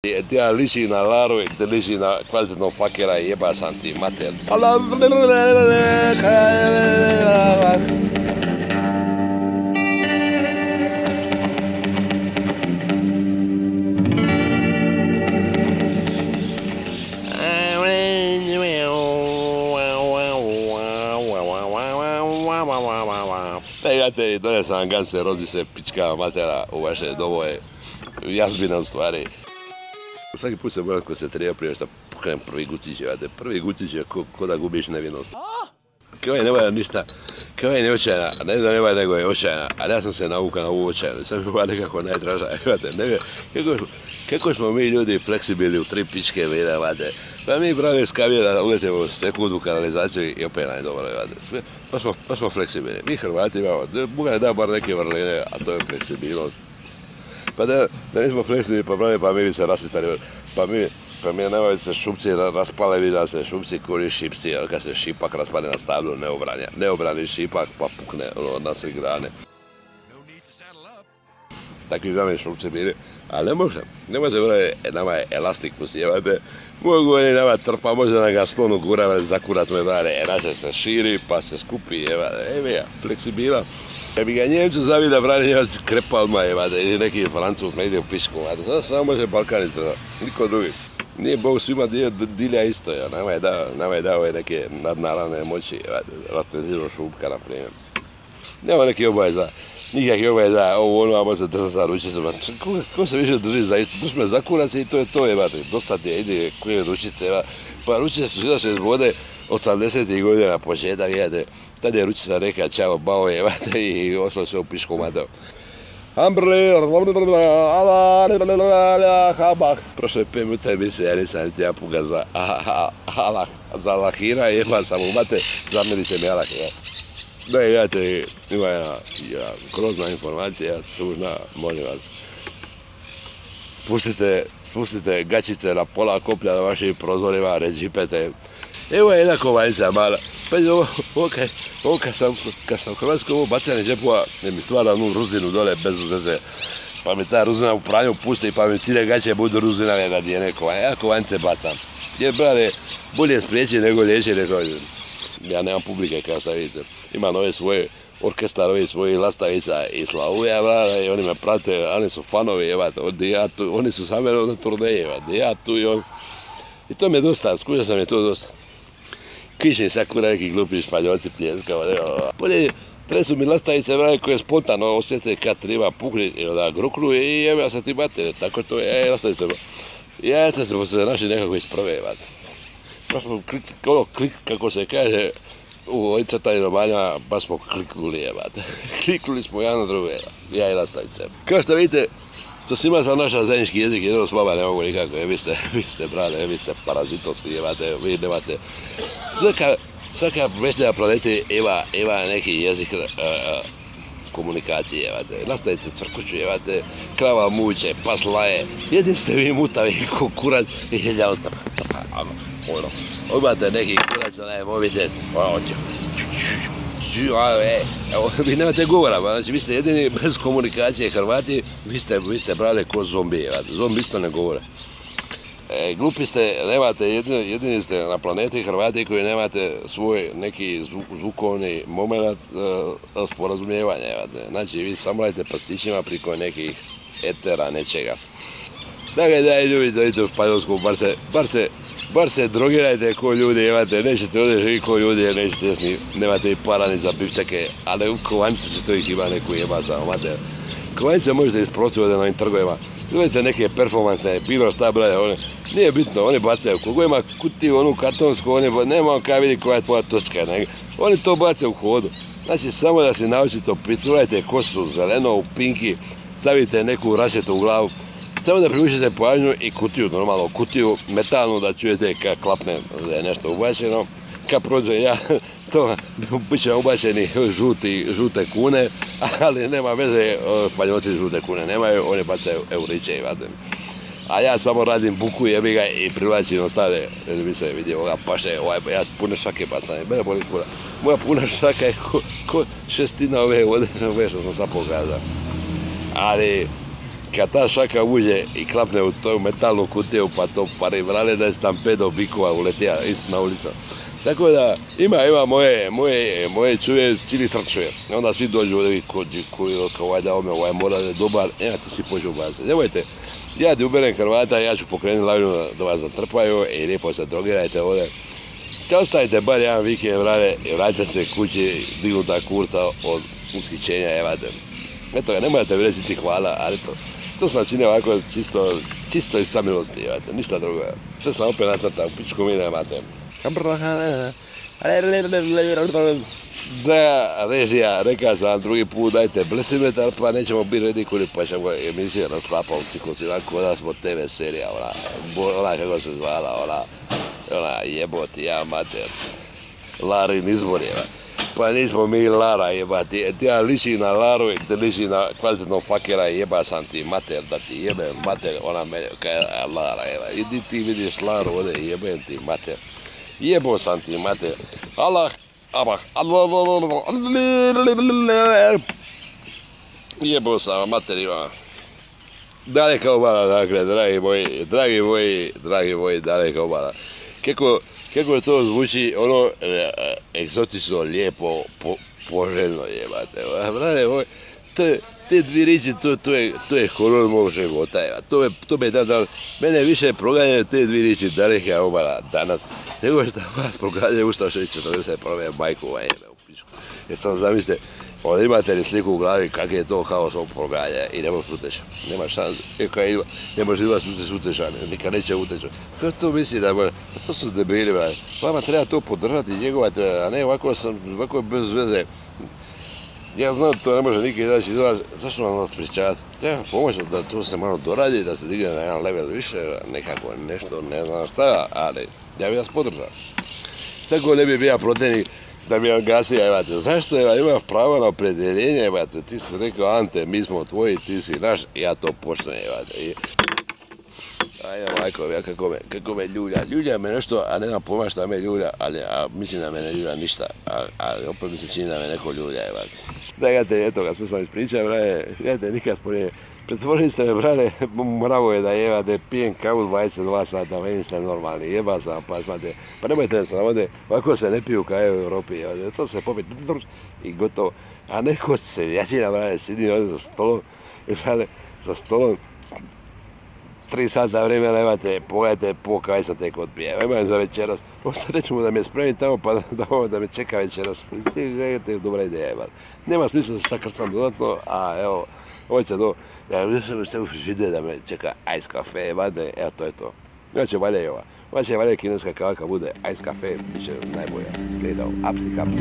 Ti liči na Laru, te liči na kvalitetnog fakera i jeba sam ti mater. Gledajte, donio sam vam Ganse, rozi se pička matera u vaše domove, jazbine u stvari. Svaki put se moram koncentrirati prije što puknem prvi gucić, prvi gucić je ko da gubiš nevinost. Kao je ne valja ništa, kao je neočajna, a ne da ne valja nego je očajna, ali ja sam se navukao na ovu očajnu, sam je nekako najdraža, kako smo mi ljudi fleksibilni u tri pičke vire, pa mi pravi s kamjera uletimo sekundu kanalizaciju i opet najdobro, pa smo fleksibilni. Mi Hrvati imamo, Bugar da bar neke vrline, a to je fleksibilnost. Pa da nismo fleksibilni pa mi bi se rasvitali, pa mi nemaju se šupci raspale, vidi da se šupci kuri šipci, ali kad se šipak raspane na stablu neobrani šipak pa pukne na sve grane. Takvi bi vam šupci bili, ali ne može nama je elastik pusijevate, mogu oni nama trpa, može da ga slonu gura, zakurat me brane, naše se širi pa se skupi, evo ja, fleksibila. Kad bi ga Njemcu zavida brani Njemac krepa odmah, ili neki Francuz me ide u pičku, samo može Balkanica, niko drugi. Nije Bog svima dilja isto, nama je dao neke nadnaravne moći, rastrezivo šupka, na primjer. Nema neki obaveza, nikakve obaveza, ovo ono, a može se držati za ručicama. Ko se više drži za isto, drži me za kurac i to je to, dosta ti je, ide koje ručice, pa ručice su izašle iz vode 80. godina početak, tad je ručica reka čao bao je, i ošlo sve u pišku matao. Prošlo je 5 minuta emisije, ja nisam niti ja puga za lahira, jeba sam u mate, zamerite mi alah. Da, gledajte, ima jedna grozna informacija, tužna, molim vas. Spustite gačice na pola koplja na vašim prozorima, ređipete. Evo je jedna kovanjica mala. Pa ovo kad sam u Hrvatskoj ovo bacanje džepova, ne mi stvara onu ruzinu dole bez veze. Pa mi ta ruzina u pranju pusti, pa mi cijele gaće budu ruzinave radijene kovanjice. Ja kovanjice bacam. Jer, brale, bolje spriječi nego liječi, nego... Ja nemam publike, kao što vidite. Imam ove svoje orkestar, ove svoje lastavica i slavuja, brale, i oni me prate, oni su fanovi, oni su same na turneje, ja tu i on. I to mi je dosta, skušao sam je to dosta. Kišni sakura neki glupi španjolci pljeskava, bolje tresu mi lastavice, brale, koje spontano osjete kad treba pukni, da gruknu i ja sam ti bater, tako to je, lastavice. Ja sam se našli nekako iz prve, kako se kaže, u ovoj crtani romanja, baš smo kliknuli, kliknuli smo jedan na druge, ja i lastavice. Kao što vidite, što svima sam našao zajednički jezik, jedno s vama ne mogu nikako, vi ste brale, vi ste parazitosti, vi nemate, svaka mjesta na planeti ima neki jezik komunikacije, lastavice cvrkuću, krava muće, pas laje, jedni ste vi mutavi ko kurac i jedljamo imate neki kurac, onaj mobitel, vi nemate govora, znači vi ste jedini bez komunikacije Hrvati, vi ste brale ko zombije, zombi isto ne govore. Glupi ste, nemate, jedini ste na planeti Hrvati koji nemate svoj neki zvukovni moment sporazumijevanja, znači vi samo radite pastićima priko nekih etera, nečega. Dakle, daj ljudi, dođite u Španjolsku, bar se drogirajte ko ljudi, nećete ovdje živjeti ko ljudi, jer nećete jesni, nemate i para ni za bifteke, ali u kovanjicu će to ih ima neku jeba samo, kovanjice možete isprositi ovdje na ovim trgovima. Gledajte neke performanse, bilo šta brale, nije bitno, oni bacaju, kogo ima kutiju, onu kartonsku, nema on kada vidi koja je tvoja točka, oni to bacaju u hodu. Znači, samo da se naučite, picurajte kosu zeleno u pinki, stavite neku rašetu u glavu, samo da privučete pažnju i kutiju, normalno kutiju metalnu da čujete kad klapne da je nešto ubačeno. Kad prođe ja, to bit će ubačeni žute kune, ali nema veze, Španjolci žute kune nemaju, oni bacaju euriće, a ja samo radim buku, jebi ga i privlačim ostale, jer mi se vidi ovoga paše, ja pune šake bacam, mene boli kura. Moja puna šaka je ko šestina ove što sam sad pokazao. Ali kad ta šaka uđe i klapne u tu metalnu kutiju, pa to pari vrale da je stampedo bikova uletija na ulicu. Tako da ima moje čuje cili trčuje. Onda svi dođu ovdje koji da ovaj mora da je dobar, ti svi pođu ubaciti. Nemojte, ja ti uberem Hrvata, ja ću pokrenuti lavinu da vas zatrpaju i lijepo se drogirajte ovdje. Kad ostavite bar jedan vikend, i vratite se kući, dignuta kurca od ushićenja, eto ga, nemojte mi reći ti hvala, ali to sam činio ovako čisto iz samilosti, ništa drugo. Sve sam opet nacrtao, u pičku mi nemate. Da, režija, rekao sam vam drugi put, dajte blesimetar, pa nećemo biti redikuli, pa ćemo emisije rasklapao ciklusi, onako da smo TV serija, ona kako se zvala, ona jeboti, ja mater, Larin izbor je, pa nismo mi Lara jebati, ja liči na Laru i te liči na kvalitetnog fakera, jeba sam ti mater, da ti jebem mater, ona mene, kaj je Lara, idi ti vidiš Laru ovdje, jebem ti mater, jebo sam ti mater, Allah, jebo sam materima. Daleka obala, dakle, dragi moji, daleka obala. Kako to zvuči, ono, egzotično, lijepo, poželjno jebate. Brale, te dvije riječi, to je horor mog života, to me dan, mene više proganjaju te dvije riječi daleka obala danas, nego što vas proganjaju Ustav 641. majkova jebe u pičku. Jer sam zamislite, ovdje imate li sliku u glavi kak je to haos ovog proganja i ne možeš uteći, nema šanse, ne može vas utešan, nikad neće uteći. Kako to misli da može, to su debili, brate. Vama treba to podržati, njegovati, a ne ovako bez veze. Ja znam to ne može nikad izaći iz vas, zašto vam nas pričati? Treba pomoći da to se malo doradi, da se digne na jedan level više, nekako nešto, ne znam šta, ali ja bih vas podržao. Svako ne bi bio protivnik da bi vam gasio, zašto imaš pravo na opredjeljenje, ti si rekao Ante, mi smo tvoji, ti si naš, ja to poštujem, Ajde, majko, kako me ljulja me nešto, a ne znam pojma šta me ljulja, a mislim da me ne ljulja ništa, ali opet mi se čini da me neko ljulja, Dakle, eto ga, sve sam ispričao, nikad sporije. Pretvorili ste me, brale, mravo je da pijem kavu 22 sata, meni ste normalni, jeba sam, pa smate, pa nemojte se navode, ovako se ne piju kao u Europi, to se popiti i gotovo, a neko seljačina, brale, sidi ovdje za stolom, 3 sata vremena imate, pogledajte kaj sam tek odpije, imam za večeras, sad rećemo da me spremim tamo pa da me čeka večeras, dobra ideja, nema smisla da se sakrcam dodatno, a evo, ovo će to, ja se žide da me čeka ice cafe, evo to je to. Znači valja i ova. Ova će valja kineska kava kad bude ice cafe, bit će najbolja. Gledao, apsi kapsi.